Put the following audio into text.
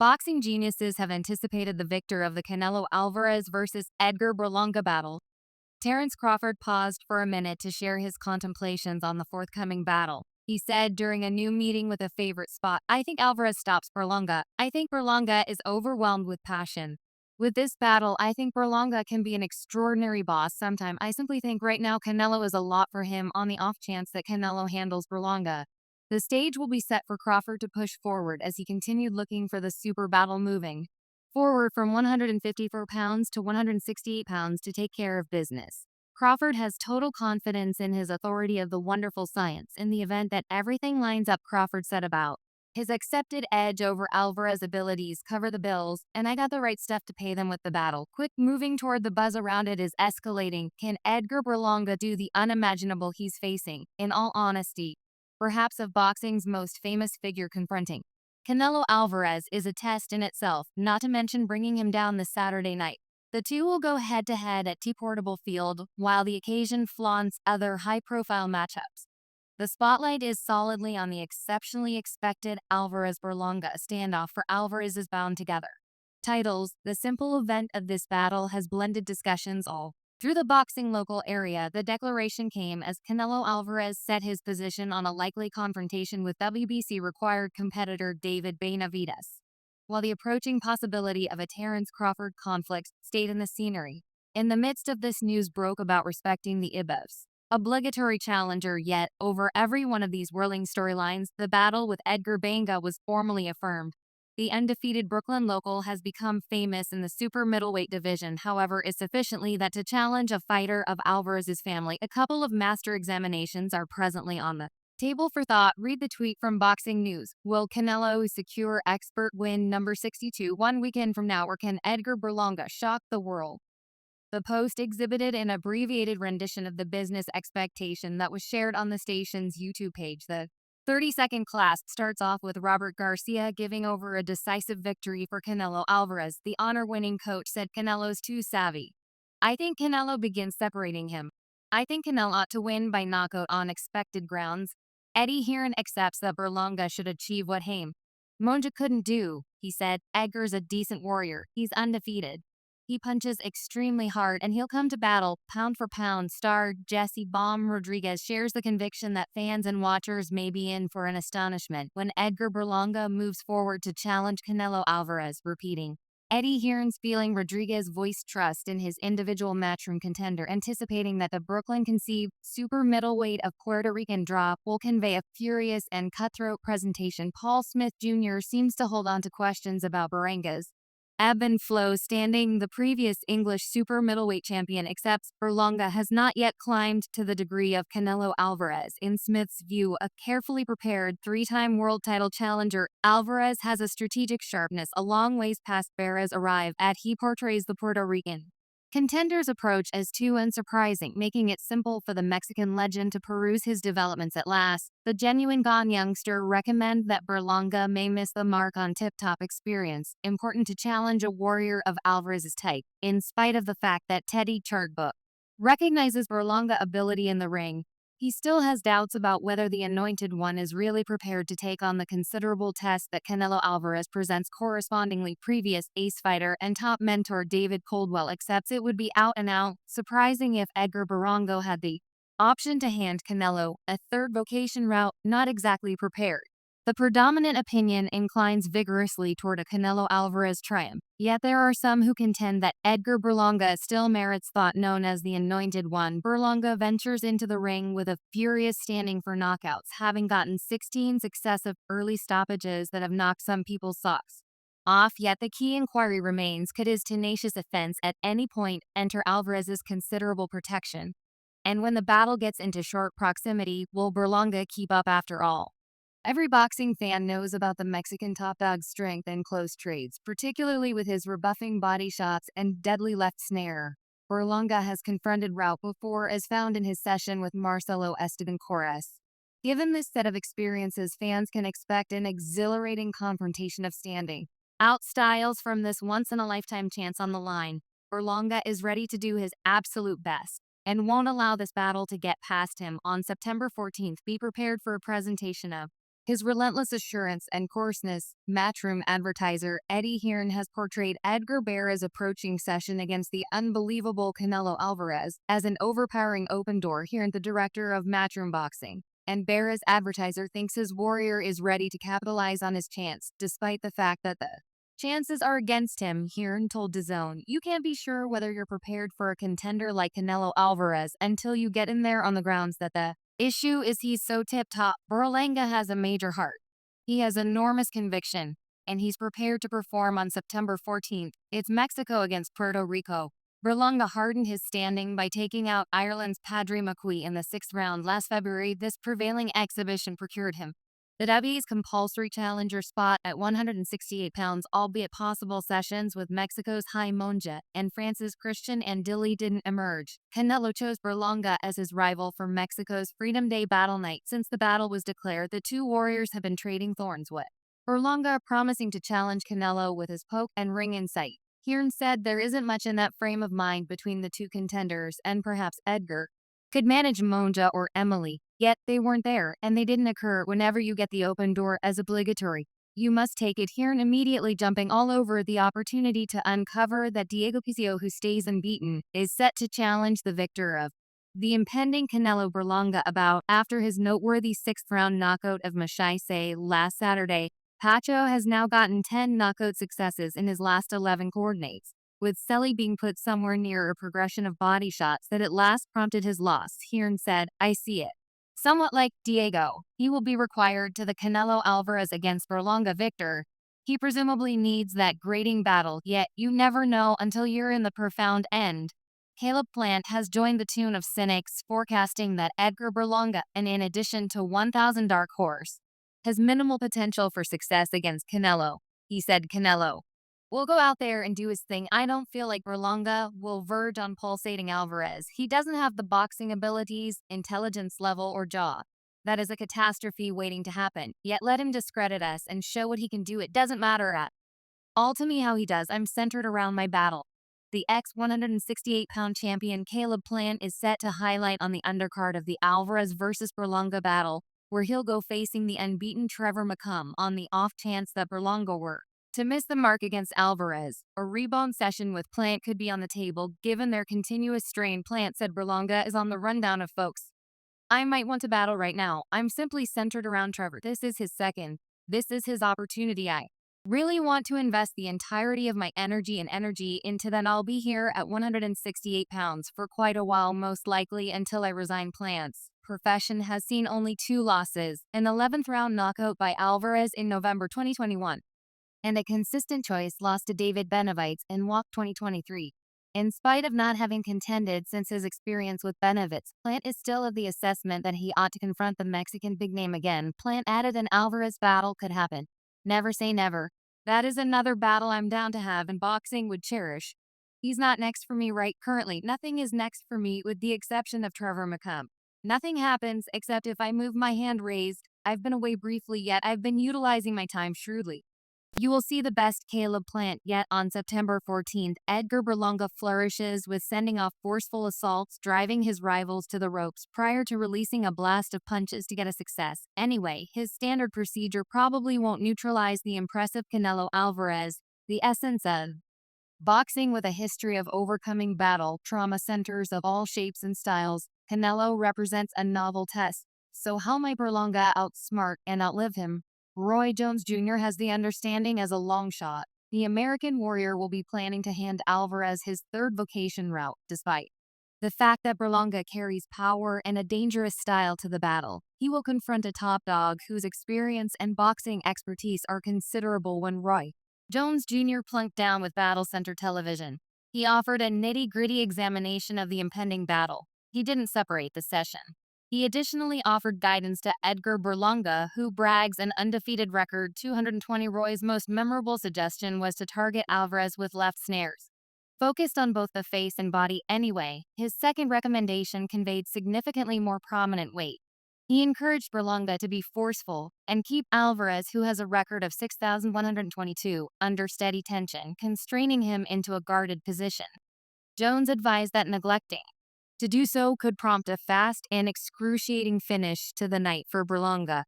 Boxing geniuses have anticipated the victor of the Canelo Alvarez versus Edgar Berlanga battle. Terence Crawford paused for a minute to share his contemplations on the forthcoming battle. He said during a new meeting with a favorite spot, "I think Alvarez stops Berlanga. I think Berlanga is overwhelmed with passion. With this battle, I think Berlanga can be an extraordinary boss sometime. I simply think right now Canelo is a lot for him on the off chance that Canelo handles Berlanga." The stage will be set for Crawford to push forward as he continued looking for the super battle moving forward from 154 pounds to 168 pounds to take care of business. Crawford has total confidence in his authority of the wonderful science in the event that everything lines up. Crawford said about his accepted edge over Alvarez's abilities cover the bills, and I got the right stuff to pay them with the battle. Quick moving toward the buzz around it is escalating. Can Edgar Berlanga do the unimaginable he's facing? In all honesty, perhaps of boxing's most famous figure confronting Canelo Alvarez is a test in itself, not to mention bringing him down this Saturday night. The two will go head-to-head at T-Portable Field, while the occasion flaunts other high-profile matchups. The spotlight is solidly on the exceptionally expected Alvarez-Berlanga standoff, for Alvarez is bound together titles. The simple event of this battle has blended discussions all through the boxing local area. The declaration came as Canelo Alvarez set his position on a likely confrontation with WBC-required competitor David Benavidez, while the approaching possibility of a Terence Crawford conflict stayed in the scenery. In the midst of this, news broke about respecting the IBF's obligatory challenger, yet over every one of these whirling storylines, the battle with Edgar Berlanga was formally affirmed. The undefeated Brooklyn local has become famous in the super middleweight division, however, is sufficiently that to challenge a fighter of Alvarez's family, a couple of master examinations are presently on the table for thought. Read the tweet from Boxing News. Will Canelo secure expert win number 62 1 weekend from now, or can Edgar Berlanga shock the world? The post exhibited an abbreviated rendition of the business expectation that was shared on the station's YouTube page. The 30-second class starts off with Robert Garcia giving over a decisive victory for Canelo Alvarez. The honor-winning coach said Canelo's too savvy. I think Canelo begins separating him. I think Canelo ought to win by knockout on expected grounds. Eddie Hearn accepts that Berlanga should achieve what Haim Monja couldn't do. He said, Edgar's a decent warrior. He's undefeated. He punches extremely hard, and he'll come to battle, pound for pound. Star Jesse "Bomb" Rodriguez shares the conviction that fans and watchers may be in for an astonishment when Edgar Berlanga moves forward to challenge Canelo Alvarez, repeating Eddie Hearn's feeling. Rodriguez voiced trust in his individual matchroom contender, anticipating that the Brooklyn-conceived super middleweight of Puerto Rican draw will convey a furious and cutthroat presentation. Paul Smith Jr. seems to hold on to questions about Berlanga's ebb and flow standing. The previous English super middleweight champion accepts Berlanga has not yet climbed to the degree of Canelo Alvarez. In Smith's view, a carefully prepared three-time world title challenger, Alvarez has a strategic sharpness a long ways past Barra's arrive at. He portrays the Puerto Rican contender's approach as too unsurprising, making it simple for the Mexican legend to peruse his developments at last. The genuine Gone youngster recommend that Berlanga may miss the mark on tip-top experience. Important to challenge a warrior of Alvarez's type, in spite of the fact that Teddy Chartbook recognizes Berlanga ability in the ring. He still has doubts about whether the Anointed One is really prepared to take on the considerable test that Canelo Alvarez presents. Correspondingly, previous ace fighter and top mentor David Coldwell accepts it would be out and out surprising if Edgar Berlanga had the option to hand Canelo a third vocation route. Not exactly prepared. The predominant opinion inclines vigorously toward a Canelo Alvarez triumph, yet there are some who contend that Edgar Berlanga still merits thought. Known as the Anointed One, Berlanga ventures into the ring with a furious standing for knockouts, having gotten 16 successive early stoppages that have knocked some people's socks off. Yet the key inquiry remains, could his tenacious offense at any point enter Alvarez's considerable protection? And when the battle gets into short proximity, will Berlanga keep up after all? Every boxing fan knows about the Mexican top dog's strength in close trades, particularly with his rebuffing body shots and deadly left snare. Berlanga has confronted Rout before, as found in his session with Marcelo Esteban Corres. Given this set of experiences, fans can expect an exhilarating confrontation of standing out styles from this once-in-a-lifetime chance on the line. Berlanga is ready to do his absolute best and won't allow this battle to get past him. On September 14th, be prepared for a presentation of His relentless assurance and coarseness, Matchroom advertiser Eddie Hearn has portrayed Edgar Barra's approaching session against the unbelievable Canelo Alvarez as an overpowering open door. Hearn, the director of Matchroom Boxing, and Barra's advertiser, thinks his warrior is ready to capitalize on his chance, despite the fact that the chances are against him. Hearn told DAZN, "You can't be sure whether you're prepared for a contender like Canelo Alvarez until you get in there on the grounds that the issue is he's so tip-top. Berlanga has a major heart. He has enormous conviction, and he's prepared to perform on September 14th. It's Mexico against Puerto Rico." Berlanga hardened his standing by taking out Ireland's Padre McQueen in the 6th round last February. This prevailing exhibition procured him the WB's compulsory challenger spot at 168 pounds, albeit possible sessions with Mexico's Jaime Monja and France's Christian Andilli didn't emerge. Canelo chose Berlanga as his rival for Mexico's Freedom Day battle night. Since the battle was declared, the two warriors have been trading thorns, with Berlanga promising to challenge Canelo with his poke and ring in sight. Hearn said there isn't much in that frame of mind between the two contenders, and perhaps Edgar could manage Monja or Emily, yet they weren't there, and they didn't occur. Whenever you get the open door as obligatory, you must take it. Hearn immediately jumping all over the opportunity to uncover that Diego Pizio, who stays unbeaten, is set to challenge the victor of the impending Canelo Berlanga bout. After his noteworthy 6th-round knockout of Machice last Saturday, Pacho has now gotten 10 knockout successes in his last 11 coordinates, with Selly being put somewhere near a progression of body shots that at last prompted his loss. Hearn said, "I see it. Somewhat like Diego, he will be required to the Canelo Alvarez against Berlanga victor. He presumably needs that grating battle, yet you never know until you're in the profound end." Caleb Plant has joined the tune of cynics, forecasting that Edgar Berlanga, and in addition to 1,000 Dark Horse, has minimal potential for success against Canelo. He said, "Canelo will go out there and do his thing. I don't feel like Berlanga will verge on pulsating Alvarez. He doesn't have the boxing abilities, intelligence level, or jaw. That is a catastrophe waiting to happen. Yet let him discredit us and show what he can do. It doesn't matter at all to me how he does. I'm centered around my battle." The ex-168-pound champion Caleb Plant is set to highlight on the undercard of the Alvarez vs. Berlanga battle, where he'll go facing the unbeaten Trevor McCum. On the off chance that Berlanga were to miss the mark against Alvarez, a rebound session with Plant could be on the table. Given their continuous strain, Plant said, "Berlanga is on the rundown of folks I might want to battle right now. I'm simply centered around Trevor. This is his second. This is his opportunity. I really want to invest the entirety of my energy into that. I'll be here at 168 pounds for quite a while, most likely until I resign." Plant's profession has seen only 2 losses, an 11th round knockout by Alvarez in November 2021, and a consistent choice loss to David Benavides in WAC 2023. In spite of not having contended since his experience with Benavides, Plant is still of the assessment that he ought to confront the Mexican big name again. Plant added, "An Alvarez battle could happen. Never say never. That is another battle I'm down to have and boxing would cherish. He's not next for me right currently. Nothing is next for me with the exception of Trevor McCum. Nothing happens except if I move my hand raised. I've been away briefly, yet I've been utilizing my time shrewdly." You will see the best Caleb Plant yet on September 14th. Edgar Berlanga flourishes with sending off forceful assaults, driving his rivals to the ropes prior to releasing a blast of punches to get a success. Anyway, his standard procedure probably won't neutralize the impressive Canelo Alvarez. The essence of boxing with a history of overcoming battle trauma centers of all shapes and styles, Canelo represents a novel test. So how might Berlanga outsmart and outlive him? Roy Jones Jr. has the understanding as a long shot. The American warrior will be planning to hand Alvarez his 3rd vocation route, despite the fact that Berlanga carries power and a dangerous style to the battle. He will confront a top dog whose experience and boxing expertise are considerable. When Roy Jones Jr. plunked down with Battle Center Television, he offered a nitty-gritty examination of the impending battle. He didn't separate the session. He additionally offered guidance to Edgar Berlanga, who brags an undefeated record 220. Roy's most memorable suggestion was to target Alvarez with left snares, focused on both the face and body. Anyway, his second recommendation conveyed significantly more prominent weight. He encouraged Berlanga to be forceful and keep Alvarez, who has a record of 6,122, under steady tension, constraining him into a guarded position. Jones advised that neglecting to do so could prompt a fast and excruciating finish to the night for Berlanga.